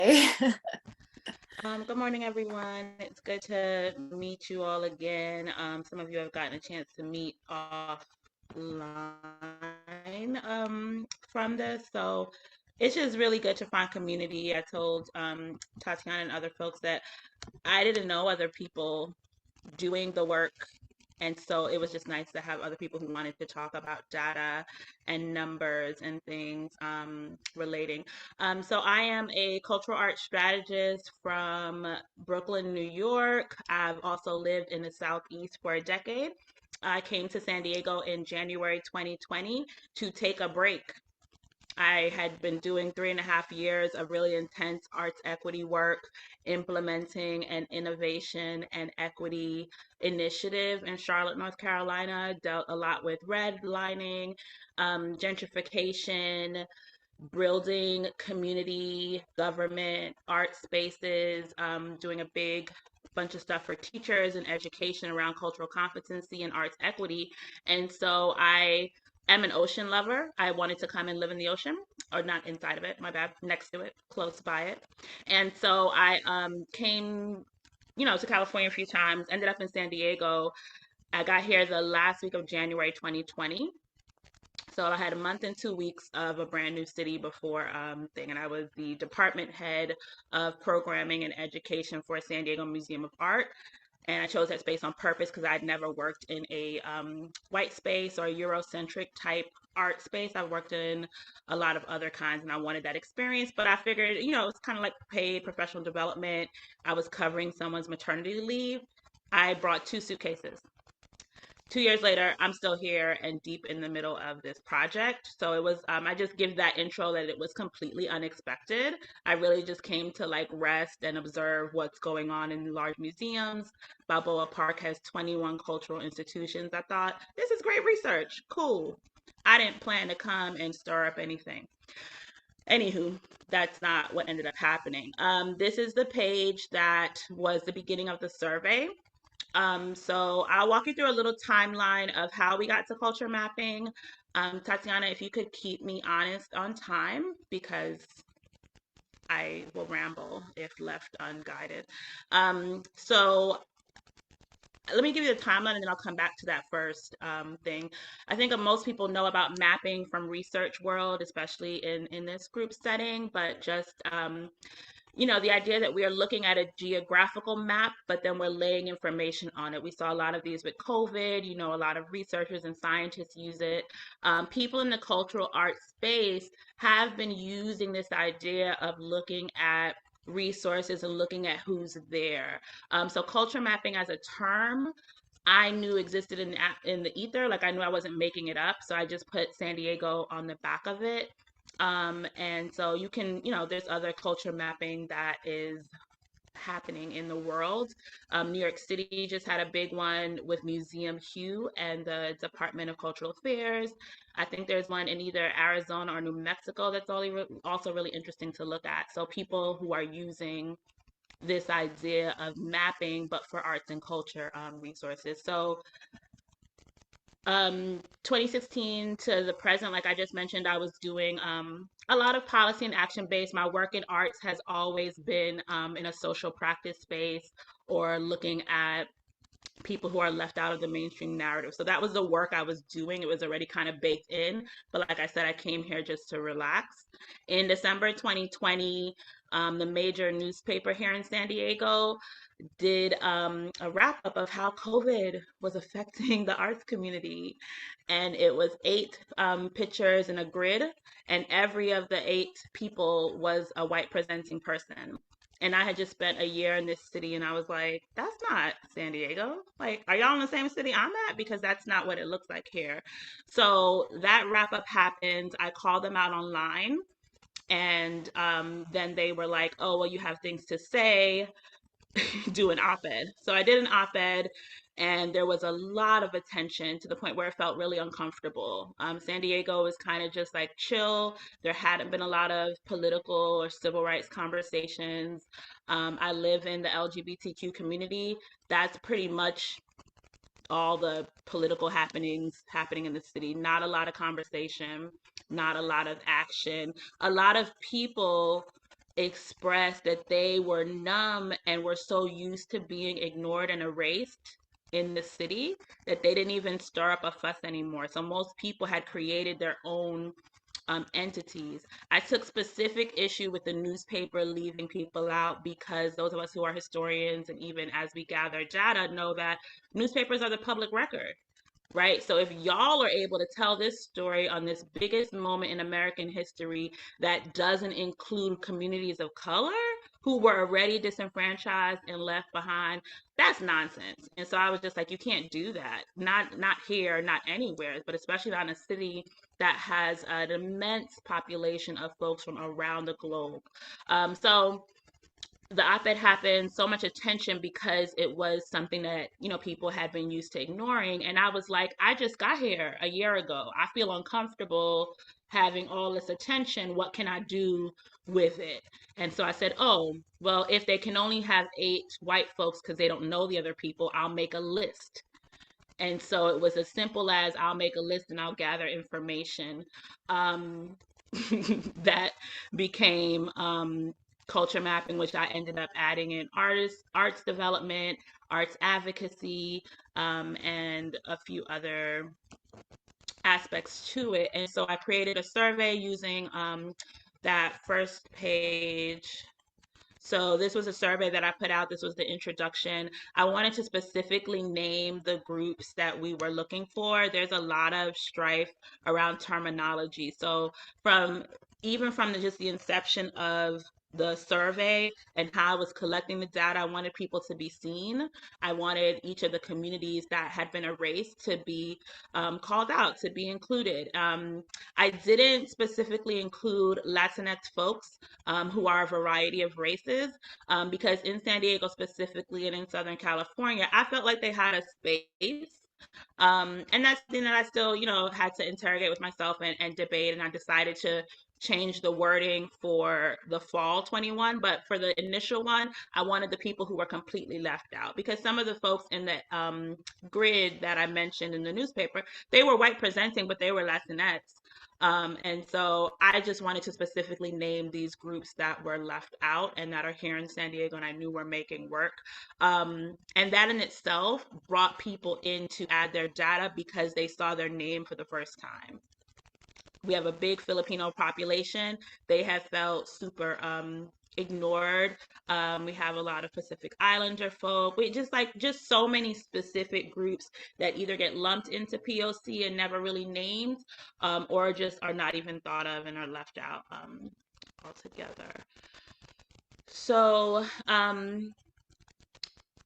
Good morning, everyone. It's good to meet you all again. Some of you have gotten a chance to meet offline from this, so it's just really good to find community. I told Tatiana and other folks that I didn't know other people doing the work. And so it was just nice to have other people who wanted to talk about data and numbers and things relating. So I am a cultural arts strategist from Brooklyn, New York. I've also lived in the Southeast for a decade. I came to San Diego in January 2020 to take a break. I had been doing 3.5 years of really intense arts equity work, implementing an innovation and equity initiative in Charlotte, North Carolina. Dealt a lot with redlining, gentrification, building community, government, art spaces, doing a big bunch of stuff for teachers and education around cultural competency and arts equity. And so I am an ocean lover. I wanted to come and live in the ocean, or not inside of it, my bad, next to it, close by it. And so I came, to California a few times, ended up in San Diego. I got here the last week of January 2020. So I had a month and 2 weeks of a brand new city before thing, and I was the department head of programming and education for San Diego Museum of Art. And I chose that space on purpose because I'd never worked in a white space or Eurocentric type art space. I've worked in a lot of other kinds, and I wanted that experience. But I figured, it's kind of like paid professional development. I was covering someone's maternity leave. I brought 2 suitcases. 2 years later, I'm still here and deep in the middle of this project. So it was, I just give that intro that it was completely unexpected. I really just came to like rest and observe what's going on in large museums. Balboa Park has 21 cultural institutions. I thought, this is great research. Cool. I didn't plan to come and stir up anything. Anywho, that's not what ended up happening. This is the page that was the beginning of the survey. So I'll walk you through a little timeline of how we got to culture mapping. Tatiana, if you could keep me honest on time, because I will ramble if left unguided. So let me give you the timeline and then I'll come back to that first thing. I think most people know about mapping from research world, especially in this group setting, but just the idea that we are looking at a geographical map, but then we're laying information on it. We saw a lot of these with COVID, a lot of researchers and scientists use it. People in the cultural arts space have been using this idea of looking at resources and looking at who's there. So culture mapping as a term I knew existed in the ether. Like I knew I wasn't making it up. So I just put San Diego on the back of it. And so you can, there's other culture mapping that is happening in the world. New York City just had a big one with Museum Hue and the Department of Cultural Affairs. I think there's one in either Arizona or New Mexico that's also really interesting to look at. So people who are using this idea of mapping, but for arts and culture resources. So 2016 to the present, like I just mentioned, I was doing a lot of policy and action based. My work in arts has always been in a social practice space or looking at people who are left out of the mainstream narrative. So that was the work I was doing. It was already kind of baked in. But like I said, I came here just to relax. In December 2020, the major newspaper here in San Diego did a wrap up of how COVID was affecting the arts community. And it was 8 pictures in a grid, and every of the 8 people was a white presenting person. And I had just spent a year in this city, and I was like, that's not San Diego. Like, are y'all in the same city I'm at? Because that's not what it looks like here. So that wrap up happened. I called them out online, and then they were like, oh, well, you have things to say, do an op-ed. So I did an op-ed, and there was a lot of attention to the point where it felt really uncomfortable. San Diego was kind of just like chill. There hadn't been a lot of political or civil rights conversations. I live in the LGBTQ community. That's pretty much all the political happenings happening in the city. Not a lot of conversation, not a lot of action. A lot of people expressed that they were numb and were so used to being ignored and erased in the city that they didn't even stir up a fuss anymore. So most people had created their own entities. I took specific issue with the newspaper leaving people out because those of us who are historians and even as we gather data know that newspapers are the public record, right? So if y'all are able to tell this story on this biggest moment in American history that doesn't include communities of color who were already disenfranchised and left behind, that's nonsense. And so I was just like, you can't do that. Not here, not anywhere, but especially not in a city that has an immense population of folks from around the globe. So the op-ed happened, so much attention because it was something that people had been used to ignoring, and I was like, I just got here a year ago. I feel uncomfortable having all this attention. What can I do with it? And so I said, oh well, if they can only have 8 white folks because they don't know the other people, I'll make a list. And so it was as simple as I'll make a list and I'll gather information. um, that became culture mapping, which I ended up adding in arts development, arts advocacy, and a few other aspects to it. And so I created a survey using that first page. So this was a survey that I put out. This was the introduction. I wanted to specifically name the groups that we were looking for. There's a lot of strife around terminology. So from even from just the inception of the survey and how I was collecting the data, I wanted people to be seen. I wanted each of the communities that had been erased to be called out, to be included. I didn't specifically include Latinx folks who are a variety of races, because in San Diego specifically and in Southern California, I felt like they had a space. And that's something that I still, had to interrogate with myself and debate. And I decided to change the wording for the fall 21. But for the initial one, I wanted the people who were completely left out because some of the folks in the grid that I mentioned in the newspaper, they were white presenting, but they were Latinx. And so I just wanted to specifically name these groups that were left out and that are here in San Diego and I knew were making work. And that in itself brought people in to add their data because they saw their name for the first time. We have a big Filipino population. They have felt super ignored. We have a lot of Pacific Islander folk. We just so many specific groups that either get lumped into POC and never really named, or just are not even thought of and are left out altogether. So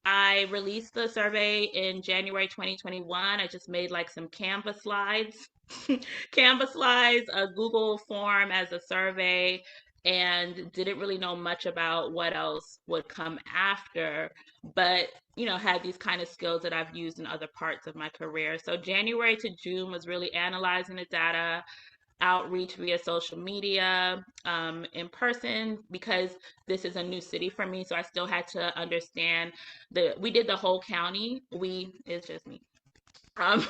I released the survey in January 2021. I just made like some Canva slides, Canva slides, a Google form as a survey, and didn't really know much about what else would come after, but had these kind of skills that I've used in other parts of my career. So January to June was really analyzing the data, outreach via social media, in person, because this is a new city for me. So I still had to understand we did the whole county. It's just me.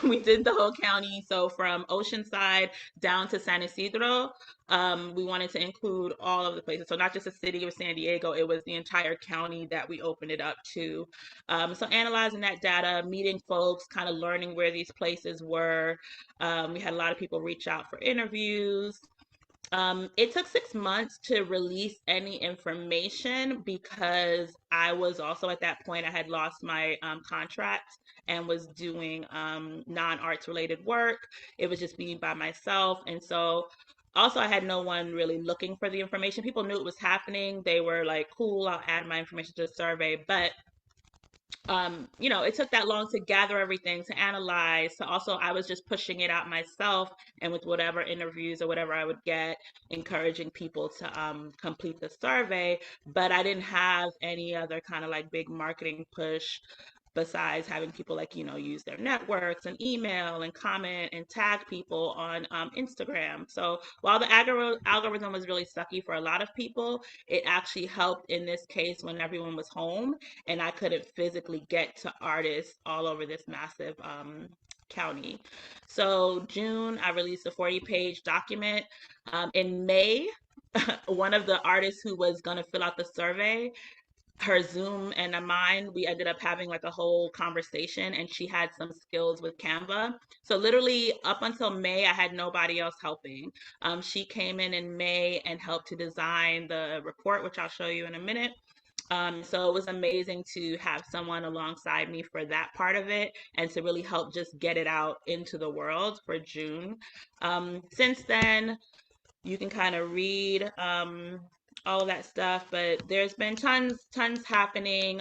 We did the whole county, so from Oceanside down to San Isidro. We wanted to include all of the places, so not just the city of San Diego, it was the entire county that we opened it up to. So analyzing that data, meeting folks, kind of learning where these places were. We had a lot of people reach out for interviews. It took 6 months to release any information because I was also at that point, I had lost my contract and was doing non-arts related work. It was just me by myself. And so also I had no one really looking for the information. People knew it was happening. They were like, cool, I'll add my information to the survey. But it took that long to gather everything, to analyze, to also, I was just pushing it out myself and with whatever interviews or whatever I would get, encouraging people to complete the survey. But I didn't have any other kind of like big marketing push besides having people use their networks and email and comment and tag people on Instagram. So while the algorithm was really sucky for a lot of people, it actually helped in this case when everyone was home and I couldn't physically get to artists all over this massive county. So June, I released a 40-page document. In May, one of the artists who was going to fill out the survey, her Zoom and mine, we ended up having like a whole conversation, and she had some skills with Canva. So literally up until May, I had nobody else helping. She came in May and helped to design the report, which I'll show you in a minute. So it was amazing to have someone alongside me for that part of it and to really help just get it out into the world for June. Since then, you can kind of read all of that stuff, but there's been tons happening.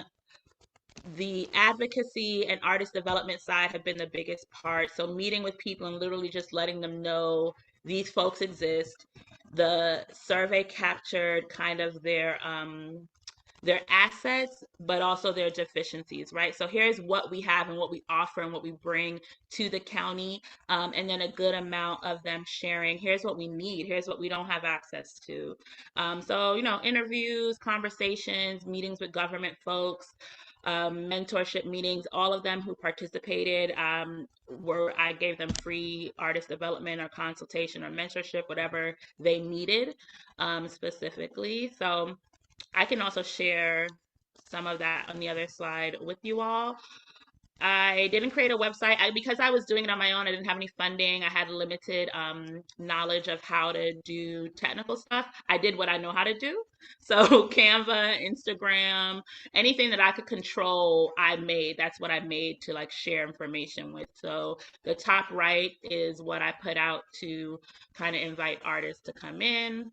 The advocacy and artist development side have been the biggest part. So meeting with people and literally just letting them know these folks exist. The survey captured kind of their assets, but also their deficiencies, right? So here's what we have and what we offer and what we bring to the county. And then a good amount of them sharing, here's what we need, here's what we don't have access to. So, interviews, conversations, meetings with government folks, mentorship meetings, all of them who participated I gave them free artist development or consultation or mentorship, whatever they needed specifically. So I can also share some of that on the other slide with you all. I didn't create a website because I was doing it on my own. I didn't have any funding. I had limited knowledge of how to do technical stuff. I did what I know how to do. So Canva, Instagram, anything that I could control, I made. That's what I made to like share information with. So the top right is what I put out to kind of invite artists to come in.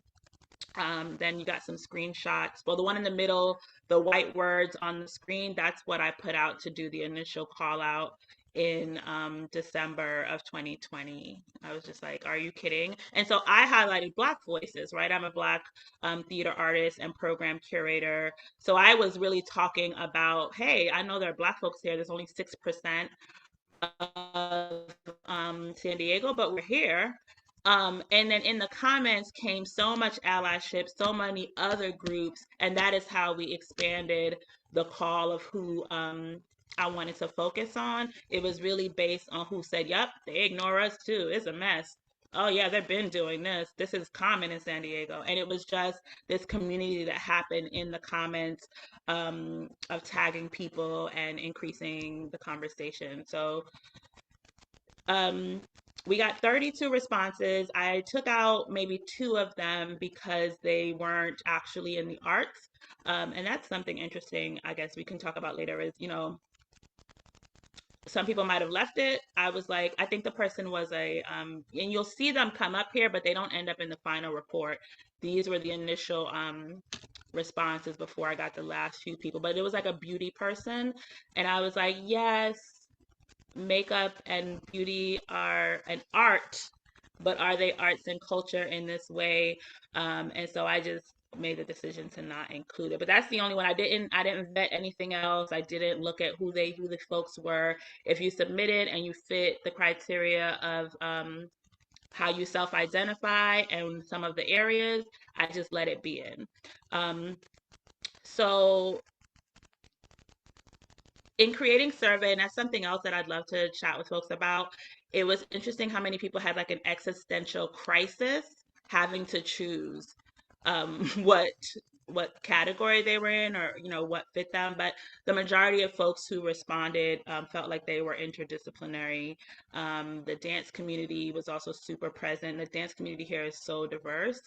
Then you got some screenshots. Well, the one in the middle, the white words on the screen, that's what I put out to do the initial call out in December of 2020. I was just like, are you kidding? And so I highlighted Black voices, right? I'm a Black theater artist and program curator. So I was really talking about, hey, I know there are Black folks here. There's only 6% of San Diego, but we're here. And then in the comments came so much allyship, so many other groups, and that is how we expanded the call of who I wanted to focus on. It was really based on who said, yep, they ignore us too. It's a mess. Oh yeah, they've been doing this. This is common in San Diego. And it was just this community that happened in the comments of tagging people and increasing the conversation. So um, we got 32 responses. I took out maybe two of them because they weren't actually in the arts. And that's something interesting, I guess we can talk about later is, some people might have left it. I was like, I think the person was and you'll see them come up here, but they don't end up in the final report. These were the initial responses before I got the last few people, but it was like a beauty person. And I was like, yes, makeup and beauty are an art, but are they arts and culture in this way? And so I just made the decision to not include it. But that's the only one. I didn't vet anything else. I didn't look at who the folks were. If you submitted and you fit the criteria of how you self-identify and some of the areas, I just let it be in. So in creating survey, and that's something else that I'd love to chat with folks about, it was interesting how many people had like an existential crisis having to choose what category they were in, or what fit them. But the majority of folks who responded felt like they were interdisciplinary. The dance community was also super present. The dance community here is so diverse.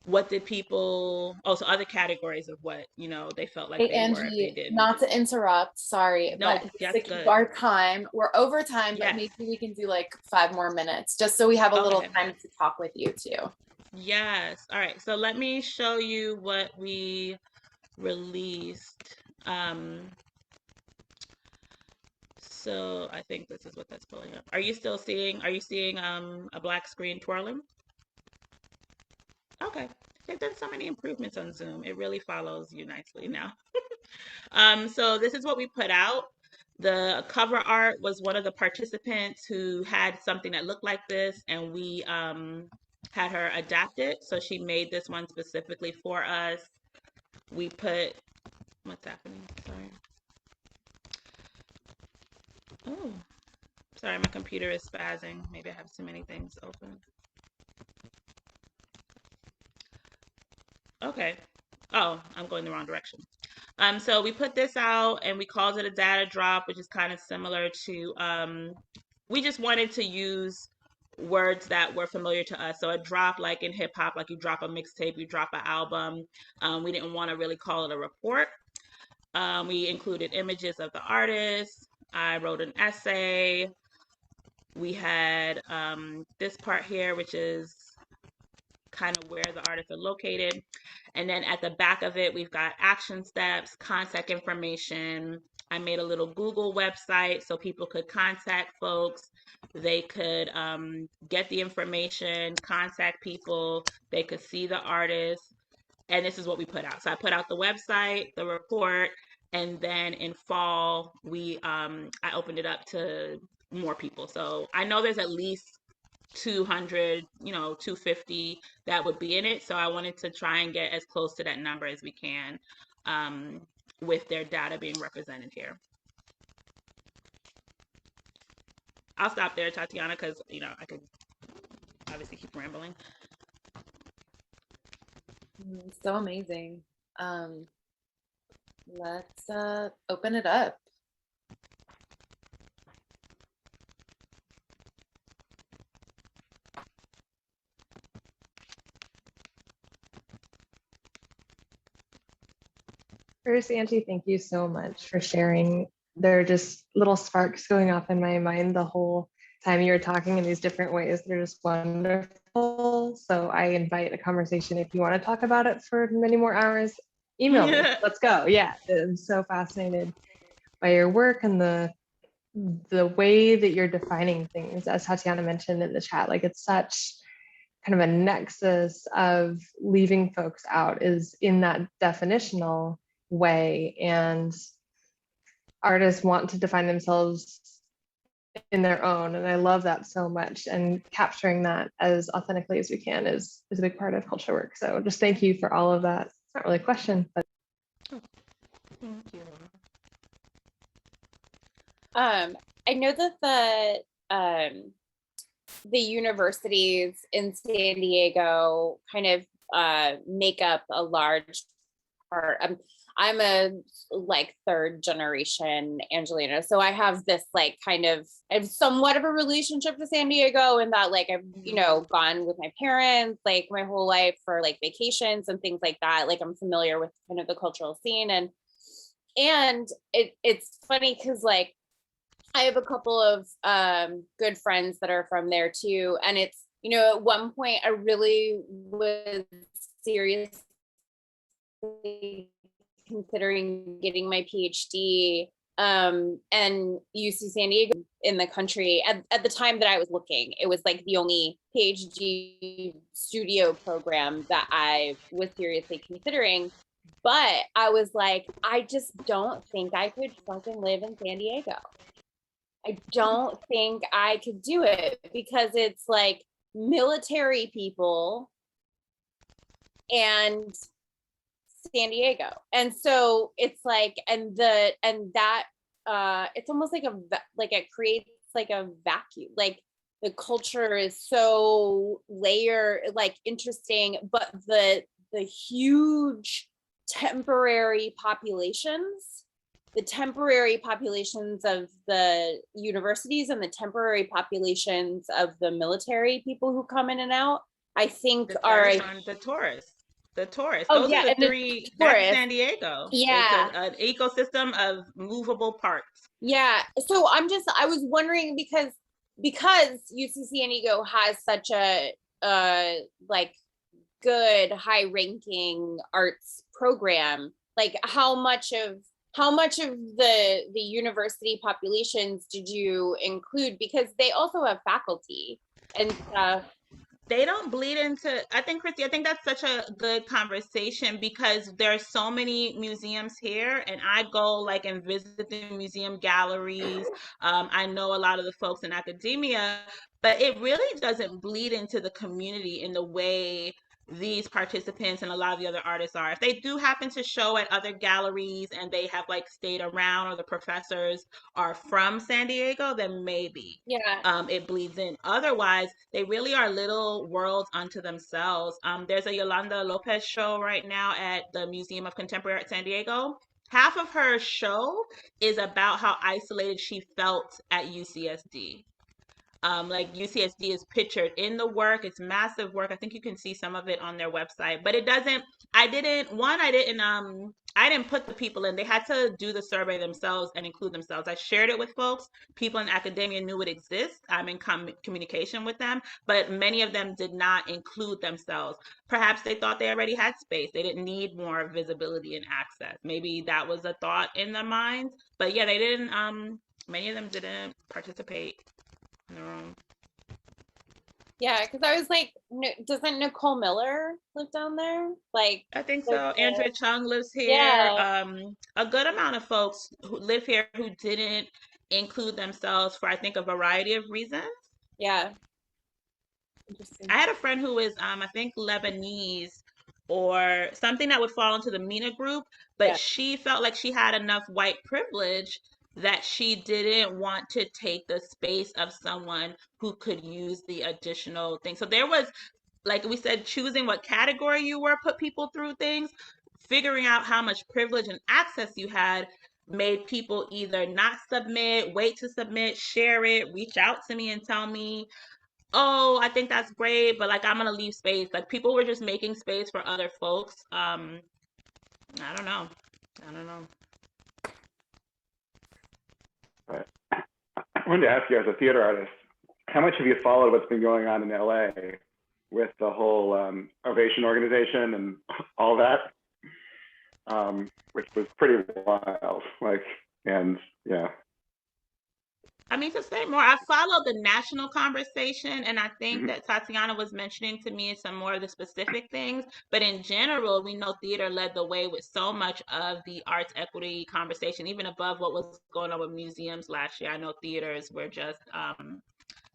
What did people, oh, so other categories of what they felt like Hey, they were if they Angie, didn't. not to interrupt, sorry, No, but just to that's keep good. our time, we're over time, but Yes. maybe we can do like 5 more minutes just so we have a little Okay. time to talk with you too. Yes. All right. So let me show you what we released. So I think this is what that's pulling up. Are you seeing a black screen twirling? Okay. They've done so many improvements on Zoom. It really follows you nicely now. So this is what we put out. The cover art was one of the participants who had something that looked like this, and we had her adapt it. So she made this one specifically for us. We put, what's happening? Sorry. Oh, sorry, my computer is spazzing. Maybe I have too many things open. Okay. Oh, I'm going the wrong direction. So we put this out and we called it a data drop, which is kind of similar to, we just wanted to use words that were familiar to us. So a drop, like in hip hop, like you drop a mixtape, you drop an album. We didn't want to really call it a report. We included images of the artist. I wrote an essay. We had this part here, which is kind of where the artists are located. And then at the back of it, we've got action steps, contact information. I made a little Google website so people could contact folks. They could get the information, contact people. They could see the artist. And this is what we put out. So I put out the website, the report, and then in fall, I opened it up to more people. So I know there's at least 200, 250 that would be in it. So I wanted to try and get as close to that number as we can, with their data being represented here. I'll stop there, Tatiana, because, I could obviously keep rambling. So amazing. Let's open it up. First, Angie, thank you so much for sharing. There are just little sparks going off in my mind the whole time you were talking in these different ways. They're just wonderful. So I invite a conversation. If you want to talk about it for many more hours, email me. Let's go. Yeah, I'm so fascinated by your work and the way that you're defining things, as Tatiana mentioned in the chat. Like, it's such kind of a nexus of leaving folks out is in that definitional way, and artists want to define themselves in their own, and I love that so much, and capturing that as authentically as we can is a big part of culture work. So just thank you for all of that. It's not really a question, but Thank you. I know that the universities in San Diego kind of make up a large part. I'm a third generation Angelina, so I have this I have somewhat of a relationship to San Diego, in that I've gone with my parents my whole life for vacations and things like that. I'm familiar with kind of the cultural scene, and it's funny because I have a couple of good friends that are from there too. And it's, at one point I really was seriously considering getting my PhD and UC San Diego in the country. At the time that I was looking, it was the only PhD studio program that I was seriously considering. But I was I just don't think I could fucking live in San Diego. I don't think I could do it because it's military people and San Diego. And so it's it's almost it creates a vacuum. The culture is so layered, interesting, but the huge temporary populations of the universities and the temporary populations of the military people who come in and out, I think the tourists. Oh, Those yeah, are the three. That's San Diego. Yeah. It's an ecosystem of movable parks. Yeah. So I was wondering because UC San Diego has such a good high ranking arts program, how much of the university populations did you include? Because they also have faculty and stuff. They don't bleed into, I think, Christy, I think that's such a good conversation because there are so many museums here, and I go and visit the museum galleries. I know a lot of the folks in academia, but it really doesn't bleed into the community in the way these participants and a lot of the other artists are. If they do happen to show at other galleries and they have like stayed around, or the professors are from San Diego, then maybe Yeah. it bleeds in. Otherwise, they really are little worlds unto themselves. There's a Yolanda Lopez show right now at the Museum of Contemporary Art San Diego. Half of her show is about how isolated she felt at UCSD. Like UCSD is pictured in the work. It's massive work. I think you can see some of it on their website, but it doesn't, I didn't put the people in. They had to do the survey themselves and include themselves. I shared it with folks. People in academia knew it exists. I'm in communication with them, but many of them did not include themselves. Perhaps they thought they already had space. They didn't need more visibility and access. Maybe that was a thought in their minds, but yeah, they didn't, many of them didn't participate. No. Yeah, because I was like, doesn't Nicole Miller live down there? Like, I think so. local. Andrea Chung lives here. Yeah, A good amount of folks who live here who didn't include themselves for, I think, a variety of reasons. yeah. Interesting. I had a friend who is, I think, Lebanese or something that would fall into the MENA group, but Yeah, she felt like she had enough white privilege that she didn't want to take the space of someone who could use the additional thing. So there was, like we said, choosing what category you were, put people through things, figuring out how much privilege and access you had made people either not submit, wait to submit, share it, reach out to me and tell me, oh, I think that's great, but like I'm gonna leave space. Like people were just making space for other folks. I don't know. I don't know. But I wanted to ask you, as a theater artist, how much have you followed what's been going on in LA with the whole Ovation organization and all that, which was pretty wild. Like, and yeah. I mean, to say more, I followed the national conversation, and I think that Tatiana was mentioning to me some more of the specific things. But in general, we know theater led the way with so much of the arts equity conversation, even above what was going on with museums last year. I know theaters were just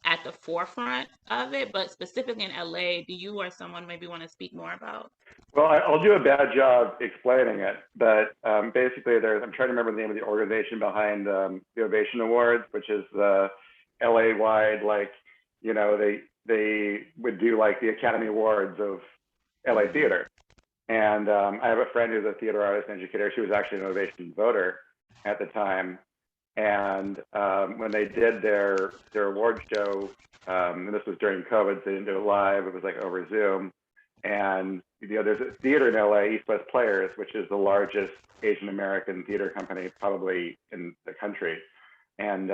at the forefront of it, but specifically in LA, do you or someone maybe want to speak more about? Well, I'll do a bad job explaining it, but basically I'm trying to remember the name of the organization behind the Ovation Awards, which is the LA-wide, like, you know, they would do like the Academy Awards of LA theater. And I have a friend who's a theater artist and educator. She was actually an Ovation voter at the time. And when they did their award show, and this was during COVID, so they didn't do it live, it was like over Zoom. And you know, there's a theater in LA, East West Players, which is the largest Asian American theater company probably in the country. And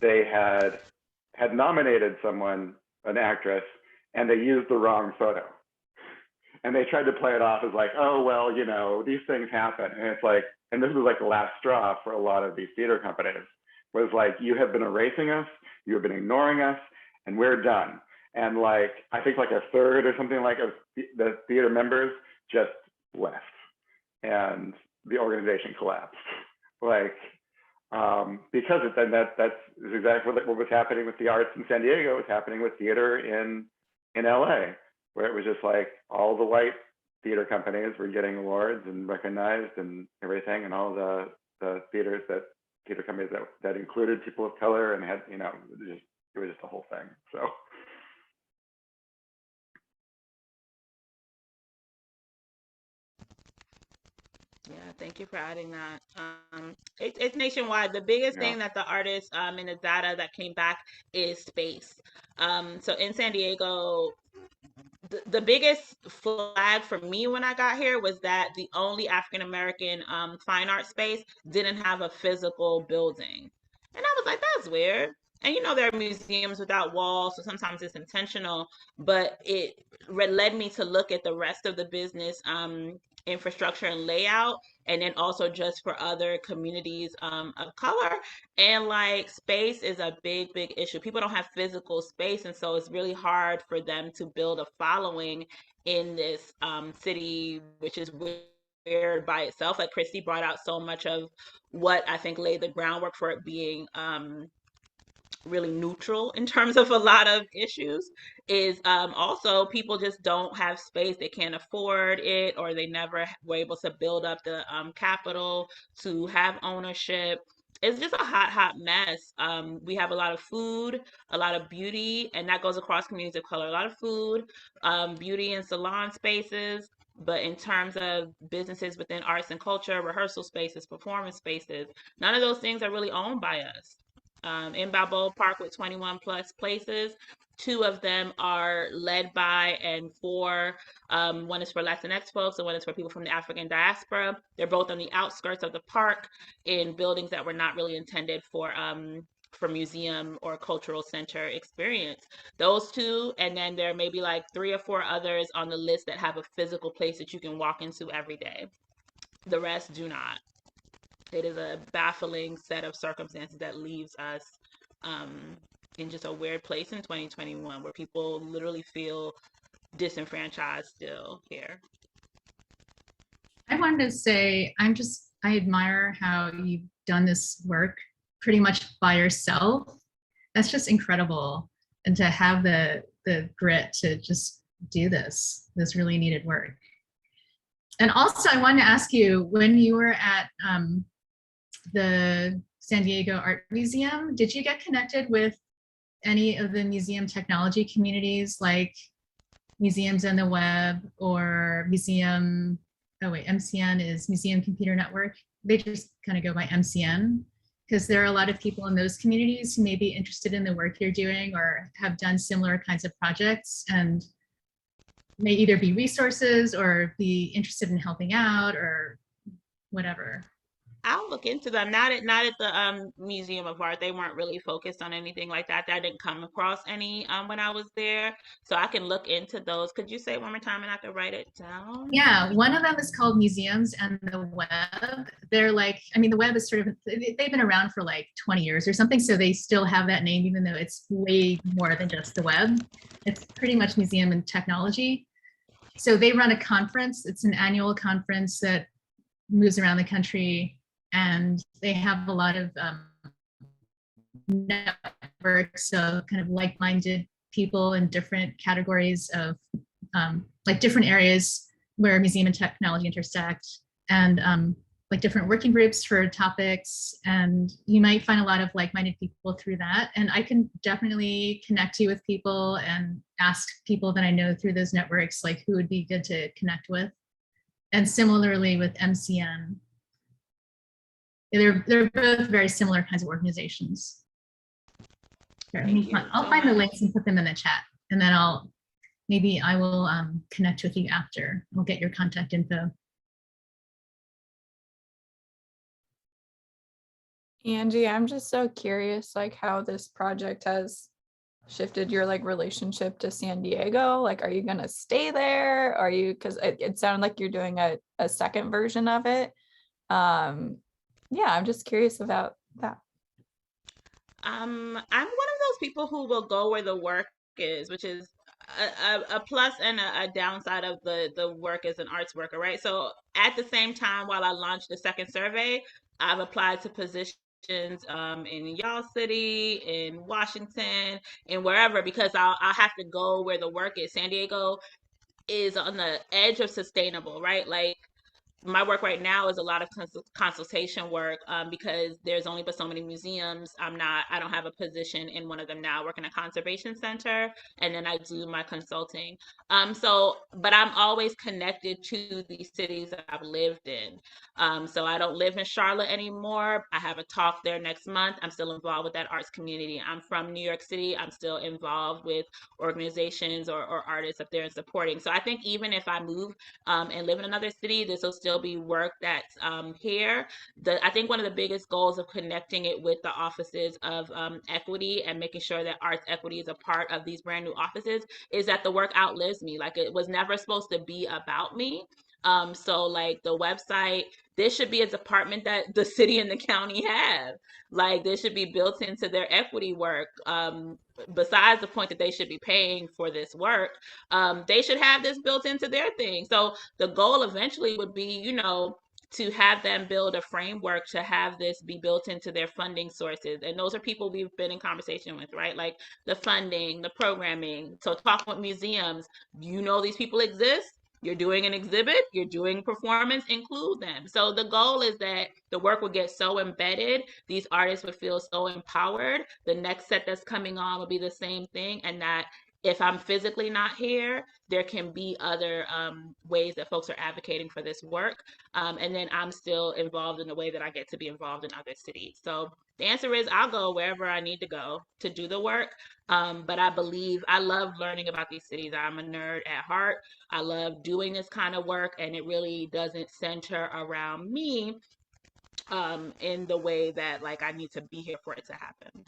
they had nominated someone, an actress, and they used the wrong photo. And they tried to play it off as like, oh, well, you know, these things happen. And it's like, and this was like the last straw for a lot of these theater companies, was like, you have been erasing us, you have been ignoring us, and we're done. And like, I think like a third or something like of the theater members just left, and the organization collapsed. Like, because then that's exactly what was happening with the arts in San Diego, was happening with theater in LA, where it was just like all the white theater companies were getting awards and recognized and everything, and all the theater companies that included people of color and had, you know, it was just a whole thing. So. Yeah, thank you for adding that. It's nationwide. The biggest thing that the artists in the data that came back is space. So in San Diego, the biggest flag for me when I got here was that the only African American fine art space didn't have a physical building. And I was like, that's weird. And you know, there are museums without walls, so sometimes it's intentional, but it led me to look at the rest of the business infrastructure and layout, and then also just for other communities of color. And like space is a big issue. People don't have physical space, and so it's really hard for them to build a following in this city, which is weird by itself. Like Christy brought out so much of what I think laid the groundwork for it being really neutral in terms of a lot of issues is also people just don't have space. They can't afford it, or they never were able to build up the capital to have ownership. It's just a hot mess. We have a lot of food, a lot of beauty, and that goes across communities of color. A lot of food, beauty and salon spaces. But in terms of businesses within arts and culture, rehearsal spaces, performance spaces, none of those things are really owned by us. In Balboa Park with 21 plus places, two of them are led by and for, one is for Latinx folks and one is for people from the African diaspora. They're both on the outskirts of the park in buildings that were not really intended for museum or cultural center experience. Those two, and then there may be like 3 or 4 others on the list that have a physical place that you can walk into every day. The rest do not. It is a baffling set of circumstances that leaves us in just a weird place in 2021 where people literally feel disenfranchised still here. I wanted to say, I admire how you've done this work pretty much by yourself. That's just incredible. And to have the grit to just do this really needed work. And also I wanted to ask you, when you were at the San Diego Art Museum, did you get connected with any of the museum technology communities like Museums on the Web or MCN is Museum Computer Network? They just kind of go by MCN, because there are a lot of people in those communities who may be interested in the work you're doing or have done similar kinds of projects and may either be resources or be interested in helping out or whatever. I'll look into them. Not at the Museum of Art. They weren't really focused on anything like that. I didn't come across any when I was there. So I can look into those. Could you say it one more time and I could write it down? Yeah, one of them is called Museums and the Web. They're like, I mean, the web is sort of, they've been around for like 20 years or something, so they still have that name, even though it's way more than just the web. It's pretty much museum and technology. So they run a conference. It's an annual conference that moves around the country, and they have a lot of networks of kind of like-minded people in different categories of like different areas where museum and technology intersect, and like different working groups for topics. And you might find a lot of like-minded people through that. And I can definitely connect you with people and ask people that I know through those networks, like who would be good to connect with. And similarly with MCN, they're both very similar kinds of organizations. Here, I'll find the links and put them in the chat, and then maybe I will connect with you after. I'll get your contact info. Angie, I'm just so curious, like how this project has shifted your like relationship to San Diego. Like, are you gonna stay there? Are you, because it sounded like you're doing a second version of it. Yeah, I'm just curious about that. I'm one of those people who will go where the work is, which is a plus and a downside of the work as an arts worker, right? So at the same time, while I launched the second survey, I've applied to positions in y'all city, in Washington, and wherever, because I'll have to go where the work is. San Diego is on the edge of sustainable, right? Like, my work right now is a lot of consultation work because there's only but so many museums. I don't have a position in one of them now. I work in a conservation center, and then I do my consulting. But I'm always connected to these cities that I've lived in. So I don't live in Charlotte anymore. I have a talk there next month. I'm still involved with that arts community. I'm from New York City. I'm still involved with organizations or artists up there and supporting. So I think even if I move and live in another city, this will still be work that's here. I think one of the biggest goals of connecting it with the offices of equity and making sure that arts equity is a part of these brand new offices is that the work outlives me. Like, it was never supposed to be about me. So like the website, this should be a department that the city and the county have. Like, this should be built into their equity work. Besides the point that they should be paying for this work, they should have this built into their thing. So the goal eventually would be, to have them build a framework to have this be built into their funding sources. And those are people we've been in conversation with, right? Like the funding, the programming. So talking with museums, you know these people exist. You're doing an exhibit, you're doing performance, include them. So the goal is that the work would get so embedded, these artists would feel so empowered. The next set that's coming on will be the same thing, and that if I'm physically not here, there can be other ways that folks are advocating for this work. And then I'm still involved in the way that I get to be involved in other cities. So the answer is I'll go wherever I need to go to do the work. But I love learning about these cities. I'm a nerd at heart. I love doing this kind of work, and it really doesn't center around me in the way that like I need to be here for it to happen.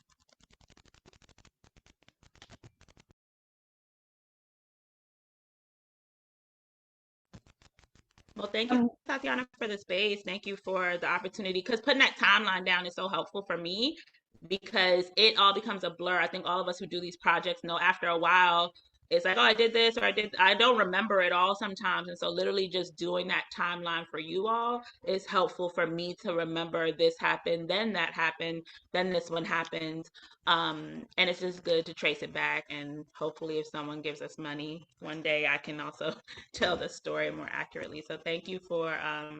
Well, thank you, Tatiana, for the space. Thank you for the opportunity, because putting that timeline down is so helpful for me, because it all becomes a blur. I think all of us who do these projects know after a while, it's like, oh, I did this, or I don't remember it all sometimes. And so literally just doing that timeline for you all is helpful for me to remember this happened, then that happened, then this one happened. And it's just good to trace it back. And hopefully if someone gives us money one day, I can also tell the story more accurately. So thank you for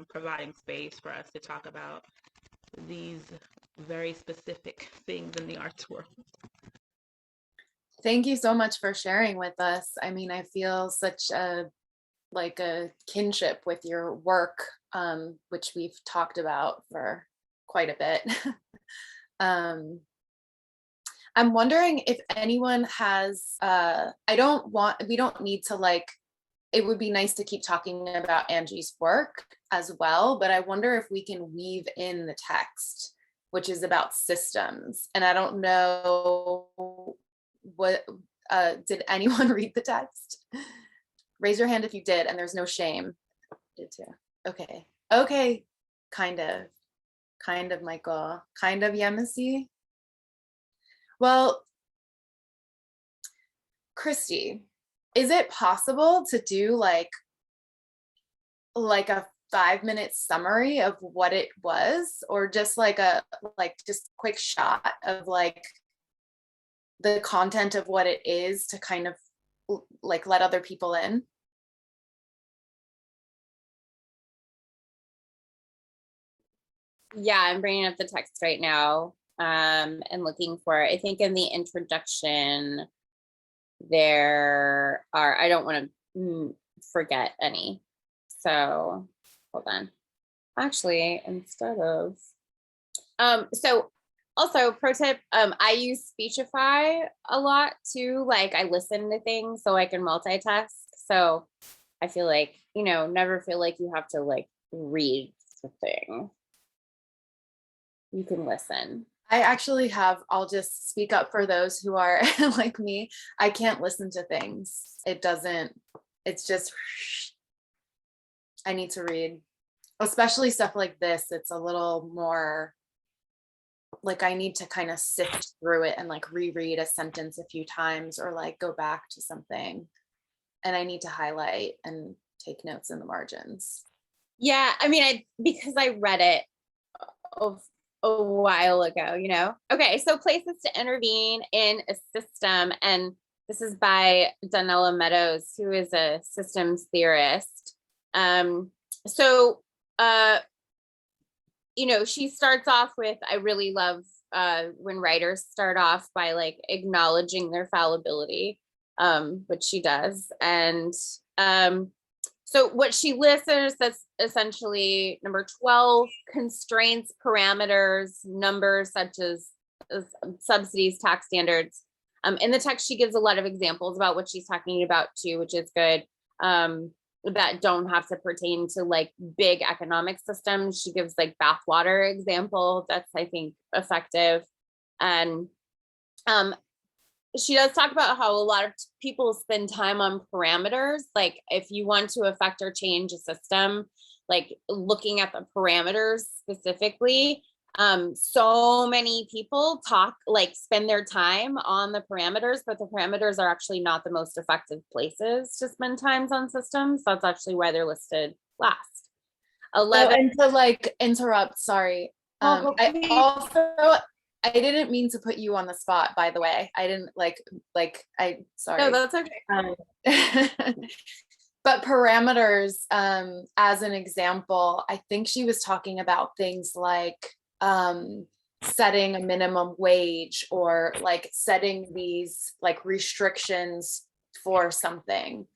providing space for us to talk about these very specific things in the arts world. Thank you so much for sharing with us. I mean, I feel such a kinship with your work, which we've talked about for quite a bit. I'm wondering if anyone has, we don't need to it would be nice to keep talking about Angie's work as well, but I wonder if we can weave in the text, which is about systems. And I don't know did anyone read the text? Raise your hand if you did, and there's no shame. Did too. Okay. Kind of Michael, kind of Yemisi. Well, Christy, is it possible to do like a 5-minute summary of what it was, or just just quick shot of the content of what it is to kind of let other people in? Yeah, I'm bringing up the text right now and looking for it. I think in the introduction there are, I don't want to forget any. So hold on. Actually, instead of, so also pro tip, I use Speechify a lot too. I listen to things so I can multitask. So I feel like, never feel like you have to read the thing. You can listen. I actually I'll just speak up for those who are like me. I can't listen to things. It's just, I need to read, especially stuff like this. It's a little more I need to kind of sift through it and reread a sentence a few times, or go back to something. And I need to highlight and take notes in the margins. Yeah, I mean, because I read it a while ago, Okay, so places to intervene in a system. And this is by Donella Meadows, who is a systems theorist. She starts off with, I really love when writers start off by acknowledging their fallibility, which she does. And so what she lists is that's essentially number 12, constraints, parameters, numbers such as subsidies, tax standards. In the text, she gives a lot of examples about what she's talking about too, which is good. That don't have to pertain to big economic systems. She gives bathwater example that's, I think, effective. And she does talk about how a lot of people spend time on parameters. If you want to affect or change a system, looking at the parameters specifically, so many people spend their time on the parameters, but the parameters are actually not the most effective places to spend times on systems. That's actually why they're listed last. 11. And to like interrupt, sorry. Oh, I didn't mean to put you on the spot, by the way. I didn't sorry. No, that's okay. But parameters, as an example, I think she was talking about things like setting a minimum wage or like setting these like restrictions for something.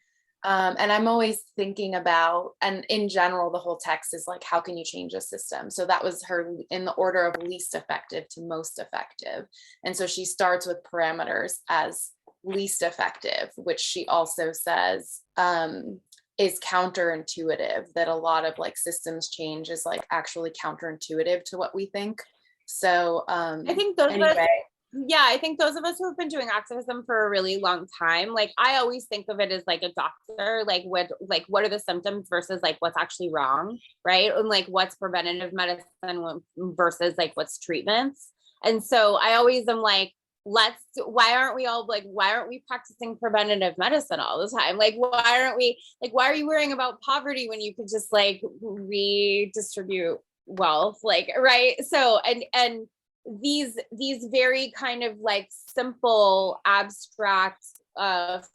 And I'm always thinking about, and in general, the whole text is like, how can you change a system? So that was her in the order of least effective to most effective. And so she starts with parameters as least effective, which she also says is counterintuitive, that a lot of like systems change is like actually counterintuitive to what we think. So I think those I think those of us who have been doing activism for a really long time, like I always think of it as like a doctor, like what are the symptoms versus like what's actually wrong, right? And like what's preventative medicine versus like what's treatments. And so I always am like, why aren't we practicing preventative medicine all the time? Like, why are you worrying about poverty when you could just like redistribute wealth? Like, right. So, and these very kind of like simple, abstract,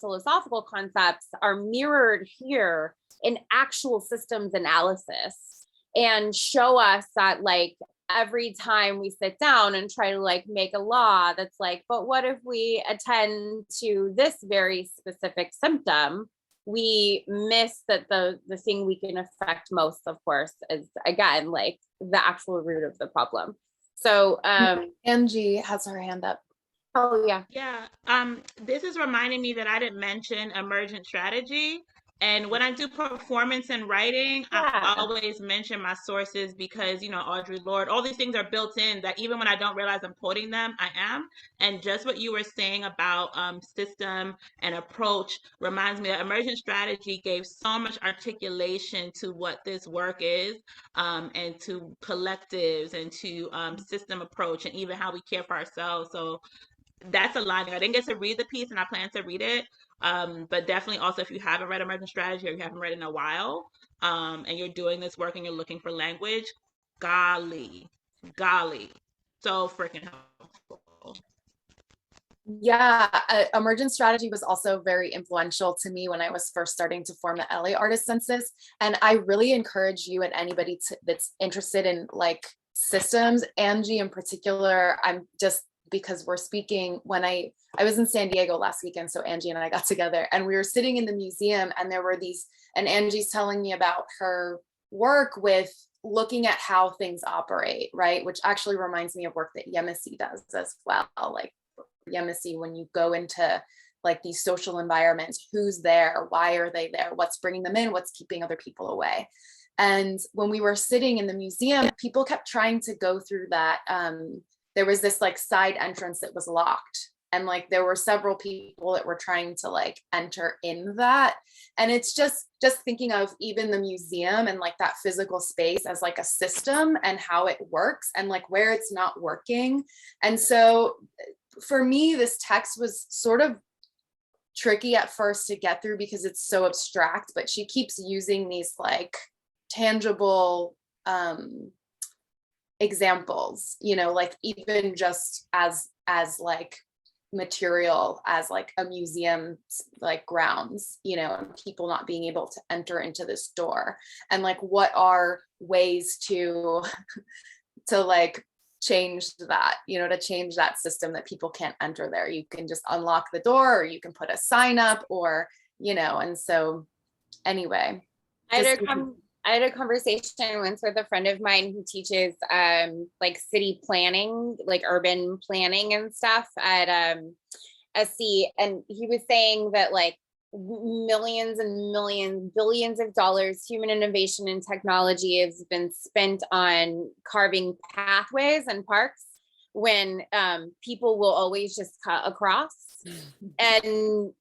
philosophical concepts are mirrored here in actual systems analysis and show us that like every time we sit down and try to like make a law that's like, but what if we attend to this very specific symptom? We miss that the thing we can affect most, of course, is again like the actual root of the problem. So Angie has her hand up. Oh yeah. Yeah. This is reminding me that I didn't mention emergent strategy. And when I do performance and writing, I always mention my sources because, you know, Audre Lorde, all these things are built in that even when I don't realize I'm quoting them, I am. And just what you were saying about system and approach reminds me that emergent strategy gave so much articulation to what this work is, and to collectives and to system approach and even how we care for ourselves. So that's a line. I didn't get to read the piece and I plan to read it. But definitely also if you haven't read emergent strategy or you haven't read it in a while, and you're doing this work and you're looking for language, golly, so freaking helpful. Yeah, emergent strategy was also very influential to me when I was first starting to form the LA Artist Census. And I really encourage you and anybody that's interested in like systems, Angie in particular, I'm just, because we're speaking, when I was in San Diego last weekend, so Angie and I got together and we were sitting in the museum and there were these, and Angie's telling me about her work with looking at how things operate, right? Which actually reminds me of work that Yemisi does as well. Like Yemisi, when you go into like these social environments, who's there? Why are they there? What's bringing them in? What's keeping other people away? And when we were sitting in the museum, people kept trying to go through that. There was this like side entrance that was locked. And like there were several people that were trying to like enter in that. And it's just thinking of even the museum and like that physical space as like a system and how it works and like where it's not working. And so for me, this text was sort of tricky at first to get through because it's so abstract, but she keeps using these like tangible examples, you know, like even just as like material, as like a museum like grounds, you know, and people not being able to enter into this door, and like what are ways to like change that, you know, to change that system that people can't enter there. You can just unlock the door or you can put a sign up or, you know. And so anyway, I had a conversation once with a friend of mine who teaches like city planning, like urban planning and stuff at SC. And he was saying that like millions and millions, billions of dollars, human innovation and technology has been spent on carving pathways and parks when people will always just cut across. And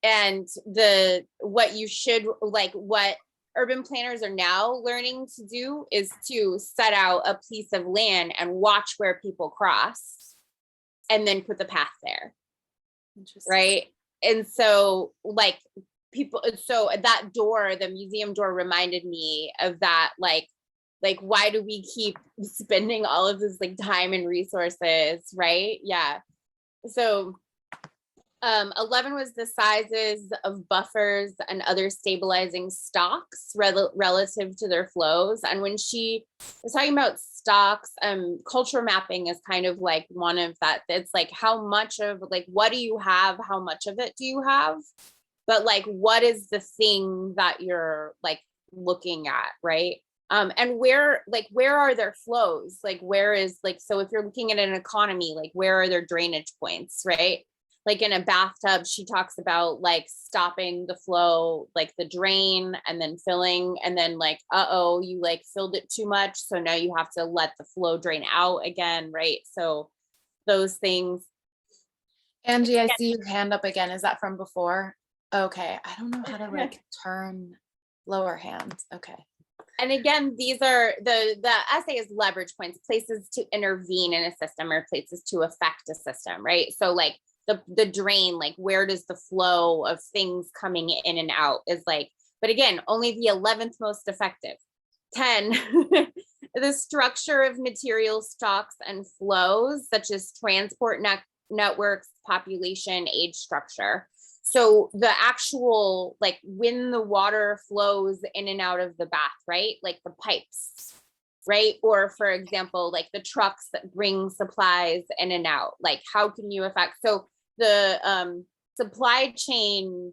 what urban planners are now learning to do is to set out a piece of land and watch where people cross and then put the path there. Right. And so like people, so that door, the museum door reminded me of that, like Like, why do we keep spending all of this like time and resources, right? Yeah. So 11 was the sizes of buffers and other stabilizing stocks relative to their flows. And when she was talking about stocks, culture mapping is kind of like one of that. It's like, how much of, like, what do you have? How much of it do you have? But like, what is the thing that you're like looking at, right? And where are their flows? Like, where is, like, so if you're looking at an economy, like, where are their drainage points, right? Like in a bathtub, she talks about like stopping the flow, like the drain, and then filling, and then like, uh-oh, you like filled it too much. So now you have to let the flow drain out again, right? So those things. Angie, I see your hand up again. Is that from before? Okay, I don't know how to like turn lower hands. Okay. And again, these are the essay is leverage points, places to intervene in a system or places to affect a system, right? So like the drain, like where does the flow of things coming in and out is like, but again, only the 11th most effective. 10, the structure of material stocks and flows, such as transport networks, population, age structure. So the actual, like when the water flows in and out of the bath, right? Like the pipes, right? Or for example, like the trucks that bring supplies in and out, like how can you affect, so the supply chain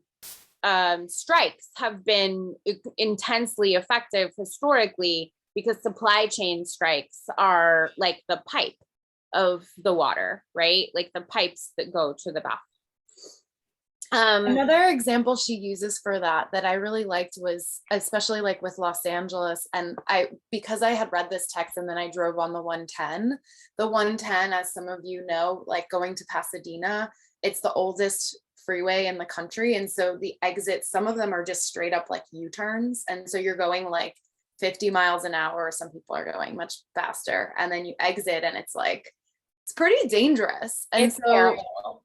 strikes have been intensely effective historically because supply chain strikes are like the pipe of the water, right? Like the pipes that go to the bath. Another example she uses for that I really liked was, especially like with Los Angeles, and because I had read this text and then I drove on the 110. The 110, as some of you know, like going to Pasadena, it's the oldest freeway in the country. And so the exits, some of them are just straight up like U-turns. And so you're going like 50 miles an hour, or some people are going much faster. And then you exit and it's like, it's pretty dangerous. And it's so terrible.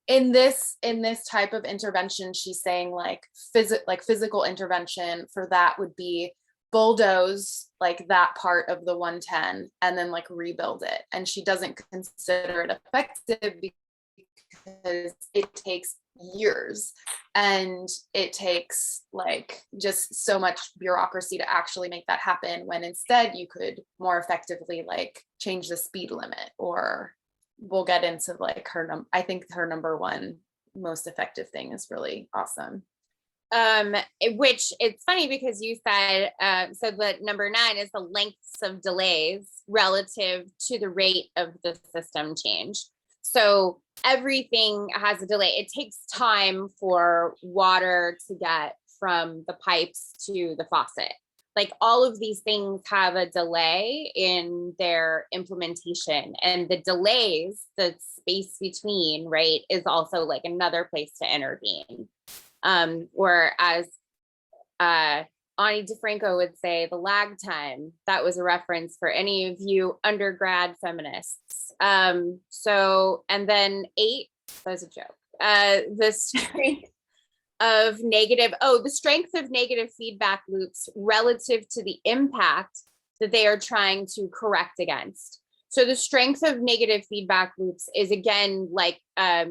in this type of intervention, she's saying like physical intervention for that would be bulldoze like that part of the 110 and then like rebuild it. And she doesn't consider it effective because it takes years and it takes like just so much bureaucracy to actually make that happen, when instead you could more effectively like change the speed limit. Or we'll get into like I think her number one most effective thing is really awesome. Which it's funny because you said, so the number 9 is the lengths of delays relative to the rate of the system change. So everything has a delay. It takes time for water to get from the pipes to the faucet. Like all of these things have a delay in their implementation, and the delays, the space between, right, is also like another place to intervene. Or as Ani DeFranco would say, the lag time. That was a reference for any of you undergrad feminists. So, and then 8, that was a joke. The strength of the strength of negative feedback loops relative to the impact that they are trying to correct against. So the strength of negative feedback loops is again like a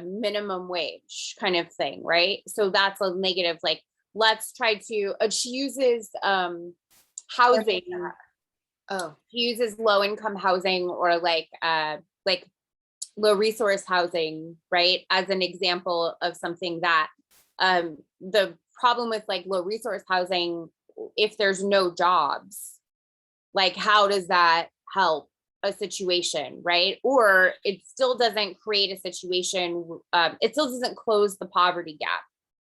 minimum wage kind of thing, right? So that's a negative, like let's try to, she uses housing. Oh, She uses low income housing or like low resource housing, right? As an example of something that the problem with like low resource housing, if there's no jobs, like how does that help a situation, right? Or it still doesn't create a situation, it still doesn't close the poverty gap,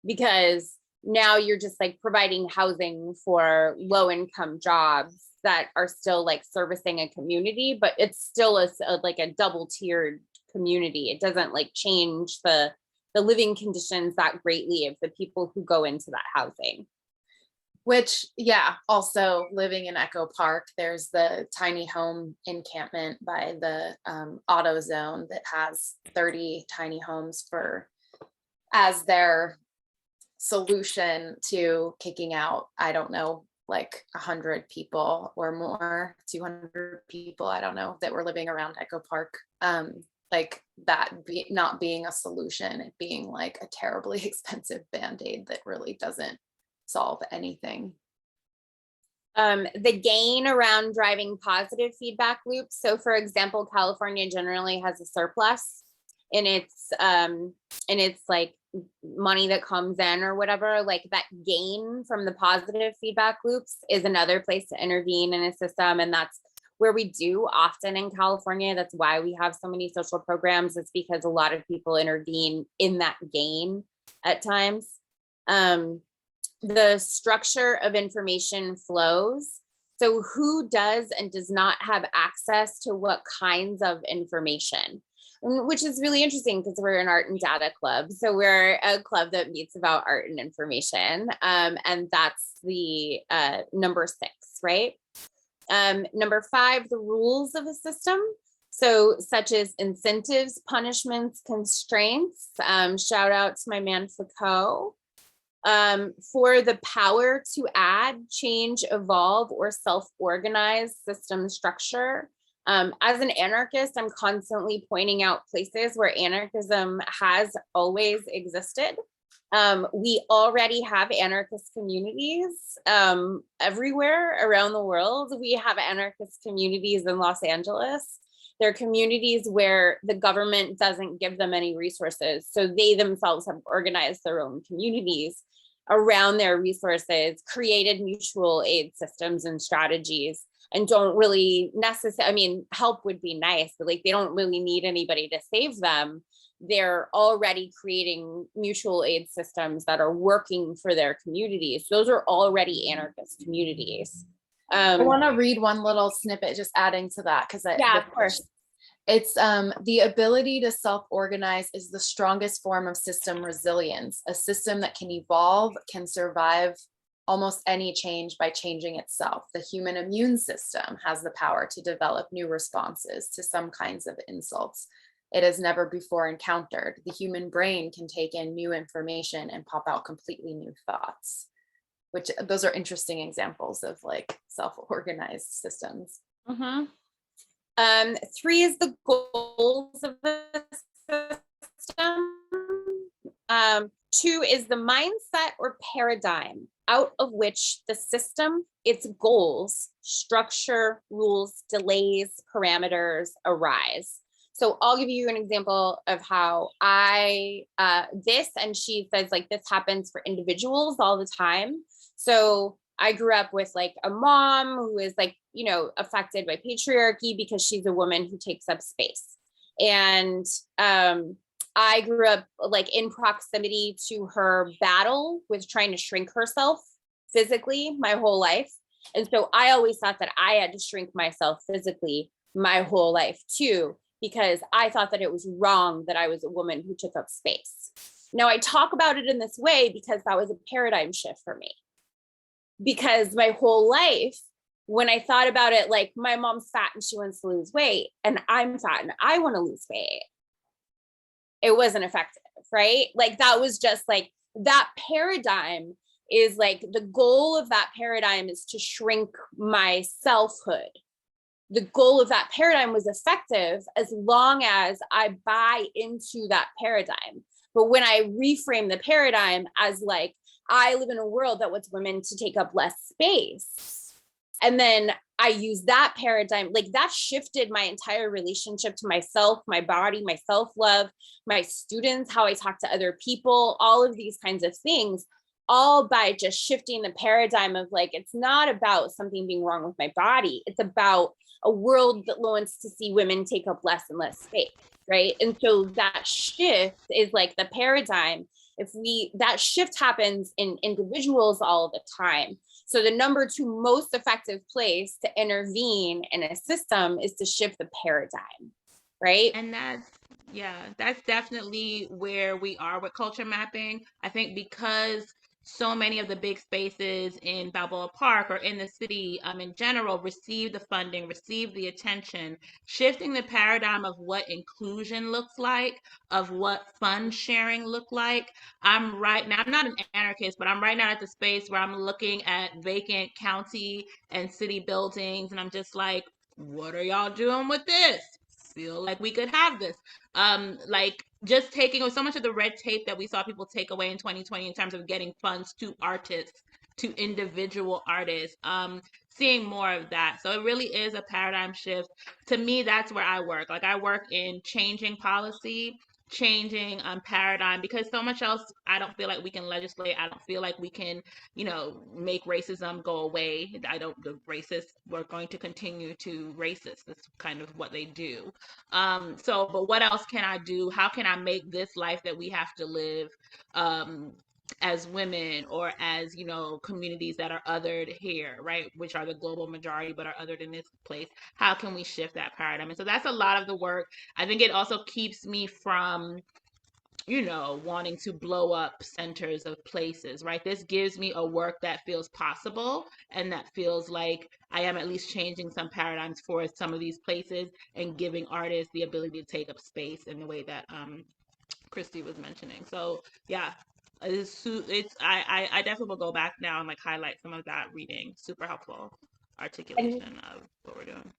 because now you're just like providing housing for low income jobs that are still like servicing a community, but it's still like a double tiered community. It doesn't like change the living conditions that greatly of the people who go into that housing. Which, yeah, also living in Echo Park, there's the tiny home encampment by the auto zone that has 30 tiny homes as their solution to kicking out, I don't know like 100 people or more, 200 people, I don't know, that were living around Echo Park. Like that not being a solution, it being like a terribly expensive band-aid that really doesn't solve anything. The gain around driving positive feedback loops. So for example, California generally has a surplus in its like money that comes in or whatever. Like that gain from the positive feedback loops is another place to intervene in a system. And that's where we do often in California. That's why we have so many social programs. It's because a lot of people intervene in that gain at times. The structure of information flows. So who does and does not have access to what kinds of information, which is really interesting because we're an art and data club. So we're a club that meets about art and information. And that's the number 6, right? Number 5, the rules of a system. So such as incentives, punishments, constraints. Shout out to my man Foucault. For the power to add, change, evolve, or self-organize system structure. As an anarchist, I'm constantly pointing out places where anarchism has always existed. We already have anarchist communities everywhere around the world. We have anarchist communities in Los Angeles. They're communities where the government doesn't give them any resources. So they themselves have organized their own communities around their resources, created mutual aid systems and strategies, and don't really necessarily, I mean, help would be nice, but like they don't really need anybody to save them. They're already creating mutual aid systems that are working for their communities. Those are already anarchist communities. I want to read one little snippet, just adding to that, because yeah, of course. It's the ability to self-organize is the strongest form of system resilience. A system that can evolve, can survive almost any change by changing itself. The human immune system has the power to develop new responses to some kinds of insults it has never before encountered. The human brain can take in new information and pop out completely new thoughts, which those are interesting examples of like self-organized systems. Mm-hmm. 3 is the goals of the system. 2 is the mindset or paradigm out of which the system, its goals, structure, rules, delays, parameters arise. So I'll give you an example of how this, and she says like this happens for individuals all the time. So I grew up with like a mom who is like, you know, affected by patriarchy because she's a woman who takes up space. And I grew up like in proximity to her battle with trying to shrink herself physically my whole life. And so I always thought that I had to shrink myself physically my whole life too, because I thought that it was wrong that I was a woman who took up space. Now I talk about it in this way because that was a paradigm shift for me. Because my whole life, when I thought about it, like my mom's fat and she wants to lose weight, and I'm fat and I want to lose weight, it wasn't effective, right? Like that was just like, that paradigm is like, the goal of that paradigm is to shrink my selfhood. The goal of that paradigm was effective as long as I buy into that paradigm. But when I reframe the paradigm as like, I live in a world that wants women to take up less space, and then I use that paradigm, like that shifted my entire relationship to myself, my body, my self-love, my students, how I talk to other people, all of these kinds of things, all by just shifting the paradigm of like, it's not about something being wrong with my body. It's about a world that wants to see women take up less and less space, right? And so that shift is like the paradigm. That shift happens in individuals all the time. So the number 2 most effective place to intervene in a system is to shift the paradigm, right? And that's definitely where we are with culture mapping. I think because so many of the big spaces in Balboa Park or in the city in general receive the funding, receive the attention, shifting the paradigm of what inclusion looks like, of what fund sharing look like. I'm right now, I'm not an anarchist, but I'm right now at the space where I'm looking at vacant county and city buildings, and I'm just like, what are y'all doing with this? Feel like we could have this. Like just taking so much of the red tape that we saw people take away in 2020 in terms of getting funds to artists, to individual artists, seeing more of that. So it really is a paradigm shift. To me, that's where I work. Like I work in changing policy, changing paradigm, because so much else I don't feel like we can legislate. I don't feel like we can, make racism go away. The racists, we're going to continue to racist. That's kind of what they do. But what else can I do? How can I make this life that we have to live as women, or as, communities that are othered here, right? Which are the global majority, but are othered in this place. How can we shift that paradigm? And so that's a lot of the work. I think it also keeps me from, wanting to blow up centers of places, right? This gives me a work that feels possible and that feels like I am at least changing some paradigms for some of these places and giving artists the ability to take up space in the way that Christy was mentioning. So yeah, I definitely will go back now and like highlight some of that reading. Super helpful articulation of what we're doing.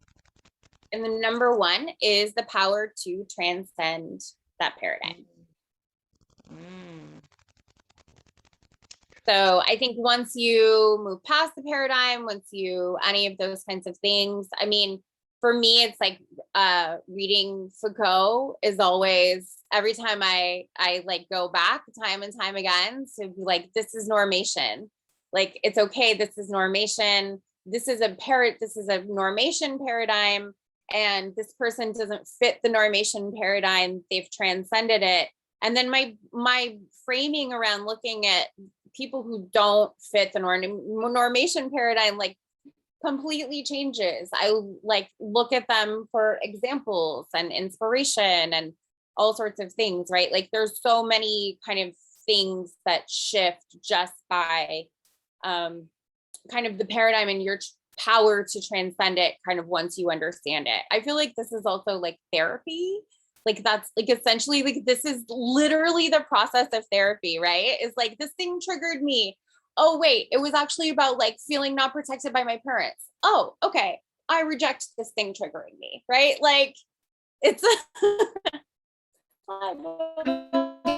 And the number one is the power to transcend that paradigm. So I think once you move past the paradigm, any of those kinds of things, I mean, for me, it's like reading Foucault is always, every time I like go back time and time again, to be like, this is normation. Like, it's okay. This is normation. This is a normation paradigm. And this person doesn't fit the normation paradigm. They've transcended it. And then my framing around looking at people who don't fit the normation paradigm, like, completely changes. I like look at them for examples and inspiration and all sorts of things, right? Like there's so many kind of things that shift just by kind of the paradigm and your power to transcend it kind of once you understand it. I feel like this is also like therapy. Like that's like essentially like this is literally the process of therapy, right? It's like this thing triggered me. Oh, wait, it was actually about like feeling not protected by my parents. Oh, okay. I reject this thing triggering me, right? Like it's I'm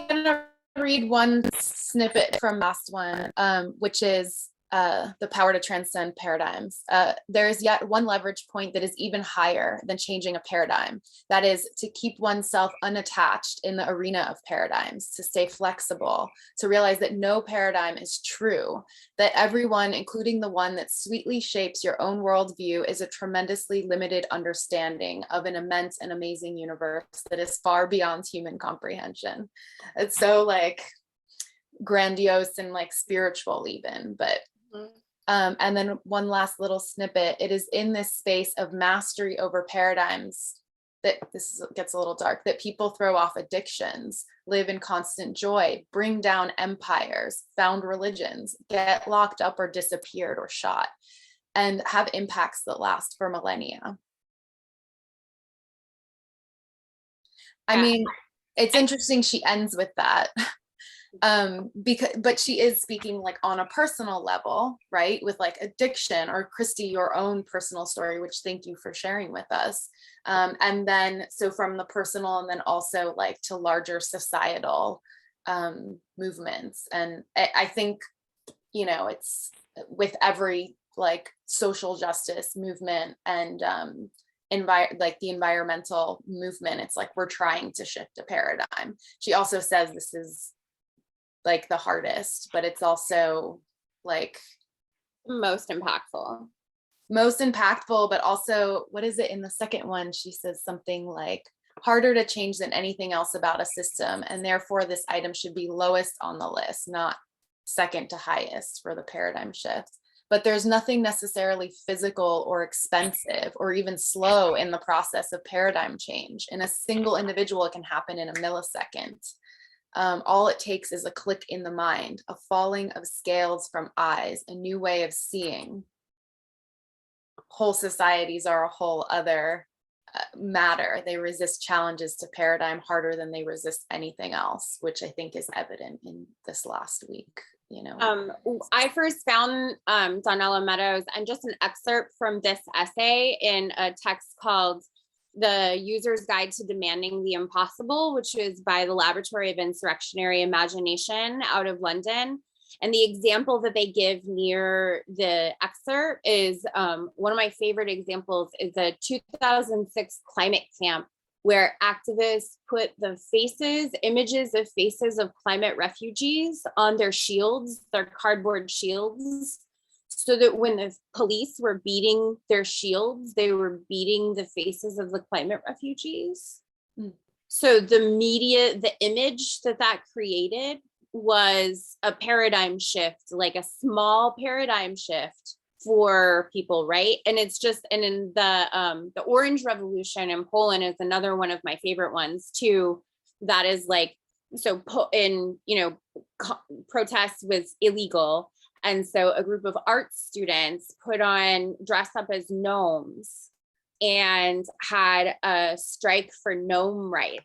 gonna read one snippet from last one, which is the power to transcend paradigms. There is yet one leverage point that is even higher than changing a paradigm. That is to keep oneself unattached in the arena of paradigms, to stay flexible, to realize that no paradigm is true, that everyone, including the one that sweetly shapes your own worldview, is a tremendously limited understanding of an immense and amazing universe that is far beyond human comprehension. It's so like grandiose and like spiritual even, but and then one last little snippet. It is in this space of mastery over paradigms that gets a little dark, that people throw off addictions, live in constant joy, bring down empires, found religions, get locked up or disappeared or shot, and have impacts that last for millennia. I mean, it's interesting she ends with that. But she is speaking like on a personal level, right? With like addiction, or Christy, your own personal story, which thank you for sharing with us. And then, so from the personal and then also like to larger societal movements. And I think, it's with every like social justice movement and like the environmental movement, it's like we're trying to shift a paradigm. She also says this is like the hardest, but it's also like most impactful, but also, what is it in the second one? She says something like harder to change than anything else about a system. And therefore this item should be lowest on the list, not second to highest for the paradigm shift. But there's nothing necessarily physical or expensive or even slow in the process of paradigm change. In a single individual, it can happen in a millisecond. All it takes is a click in the mind, a falling of scales from eyes, a new way of seeing. Whole societies are a whole other matter. They resist challenges to paradigm harder than they resist anything else, which I think is evident in this last week. I first found Donella Meadows and just an excerpt from this essay in a text called The User's Guide to Demanding the Impossible, which is by the Laboratory of Insurrectionary Imagination out of London. And the example that they give near the excerpt is one of my favorite examples is a 2006 climate camp where activists put the images of faces of climate refugees on their shields, their cardboard shields, so that when the police were beating their shields, they were beating the faces of the climate refugees. So the image that created was a paradigm shift, like a small paradigm shift for people, right? And it's just, and in the Orange Revolution in Poland is another one of my favorite ones too. That is like, so protest was illegal. And so a group of art students dressed up as gnomes and had a strike for gnome rights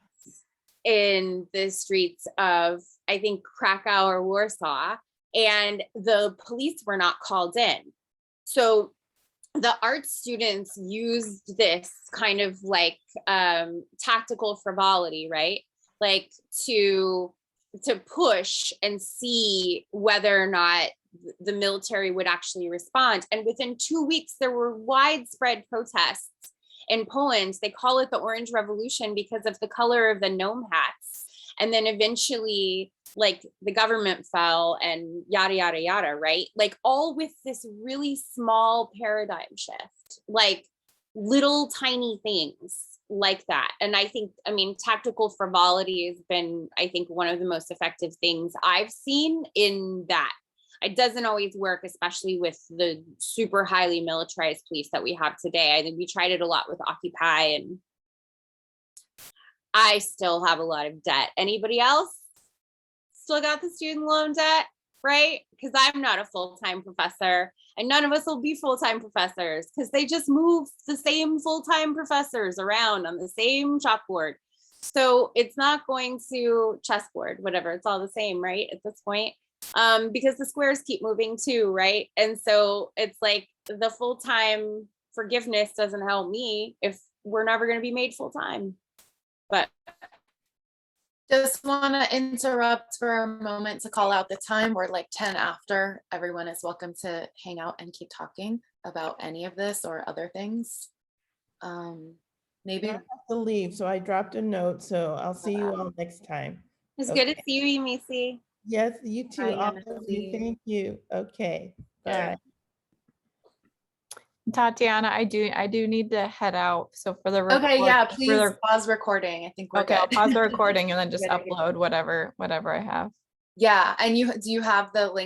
in the streets of, I think, Krakow or Warsaw, and the police were not called in. So the art students used this kind of like tactical frivolity, right? Like to push and see whether or not the military would actually respond. And within 2 weeks, there were widespread protests in Poland. They call it the Orange Revolution because of the color of the gnome hats. And then eventually, like, the government fell and yada, yada, yada, right? Like, all with this really small paradigm shift, like little tiny things like that. And I think, tactical frivolity has been, I think, one of the most effective things I've seen in that. It doesn't always work, especially with the super highly militarized police that we have today. I think we tried it a lot with Occupy, and I still have a lot of debt. Anybody else still got the student loan debt, right? Because I'm not a full-time professor, and none of us will be full-time professors because they just move the same full-time professors around on the same chalkboard. So it's not going to chessboard, whatever, it's all the same, right, at this point. Because the squares keep moving too, right? And so it's like the full-time forgiveness doesn't help me if we're never going to be made full-time. But just want to interrupt for a moment to call out the time. We're like 10 after. Everyone is welcome to hang out and keep talking about any of this or other things. Maybe I have to leave, so I dropped a note, so I'll see you all next time. it's good to see you, Missy. Yes, you too. Bye, All Anna. of you. Thank you. Okay. Bye. Tatiana, I do need to head out. So for the okay, yeah, for please pause recording. I think we're okay, I'll good. pause the recording and then just Good, good. upload whatever I have. Yeah, and do you have the link